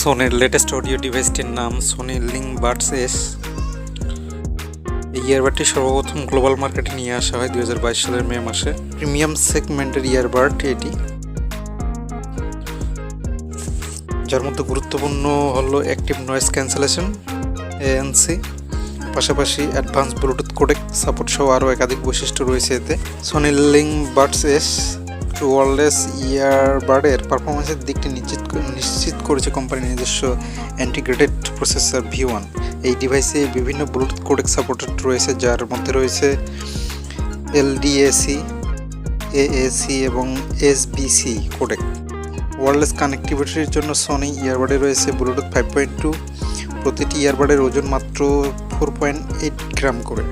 সোনির latest audio ডিভাইসটির নাম Sony LinkBuds S. এই ইয়ারবাডটি সর্বপ্রথম গ্লোবাল মার্কেটে নিয়ে আসা হয় 2022 সালের মে মাসে। প্রিমিয়াম সেগমেন্টের ইয়ারবাড এটি, যার মধ্যে গুরুত্বপূর্ণ হলো অ্যাক্টিভ নয়েজ ক্যান্সেলেশন ANC, পাশাপাশি অ্যাডভান্স ব্লুটুথ কোডেক সাপোর্ট সহ আরও একাধিক বৈশিষ্ট্য রয়েছে এতে। সোনি লিঙ্কবাডস এস ওয়্যারলেস ইয়ারবাডের পারফরমেন্সের দিকটি নিশ্চিত করেছে কোম্পানির নিজস্ব ইন্টিগ্রেটেড প্রসেসর V1। এই ডিভাইসে বিভিন্ন ব্লুটুথ কোডেক সাপোর্টেড রয়েছে, যার মধ্যে রয়েছে LDAC, AAC এবং SBC কোডেক। ওয়্যারলেস কানেক্টিভিটির জন্য সোনি ইয়ারবাডে রয়েছে ব্লুটুথ 5.2। প্রতিটি ইয়ারবাডের ওজন মাত্র 4.8 গ্রাম করে।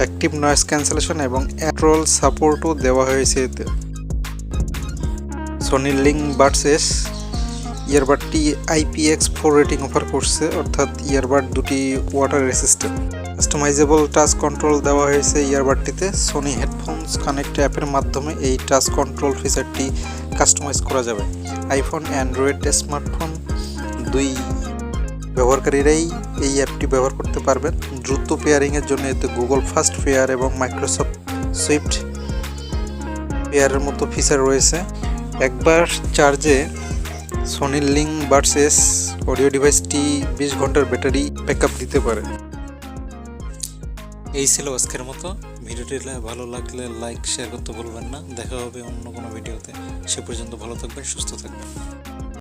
অ্যাক্টিভ নয়েজ ক্যান্সেলেশন এবং কন্ট্রোল সাপোর্টও দেওয়া হয়েছে এতে। সোনি লিঙ্কবাডস এস ইয়ারবাডটি IPX4 রেটিং অফার করছে, অর্থাৎ ইয়ারবাড দুটি water resistant. Customisable touch control দেওয়া হয়েছে ইয়ারবাডটিতে। সোনি হেডফোনস কানেক্ট অ্যাপের মাধ্যমে এই টাচ কন্ট্রোল ফিচারটি কাস্টমাইজ করা যাবে। আইফোন, অ্যান্ড্রয়েড স্মার্টফোন দুই ব্যবহারকারীরাই এই অ্যাপটি ব্যবহার করতে পারবেন। দ্রুত পেয়ারিংয়ের জন্য এতে গুগল ফাস্ট পেয়ার এবং মাইক্রোসফট সুইফট পেয়ারের মতো ফিচার রয়েছে। একবার চার্জে সোনি লিঙ্কবাডস এস অডিও ডিভাইসটি 20 ঘন্টার ব্যাটারি ব্যাকআপ দিতে পারে। এই ছিল আজকের মতো ভিডিওটি। ভালো লাগলে লাইক শেয়ার করতে ভুলবেন না। দেখা হবে অন্য কোনো ভিডিওতে। সে পর্যন্ত ভালো থাকবেন, সুস্থ থাকবেন।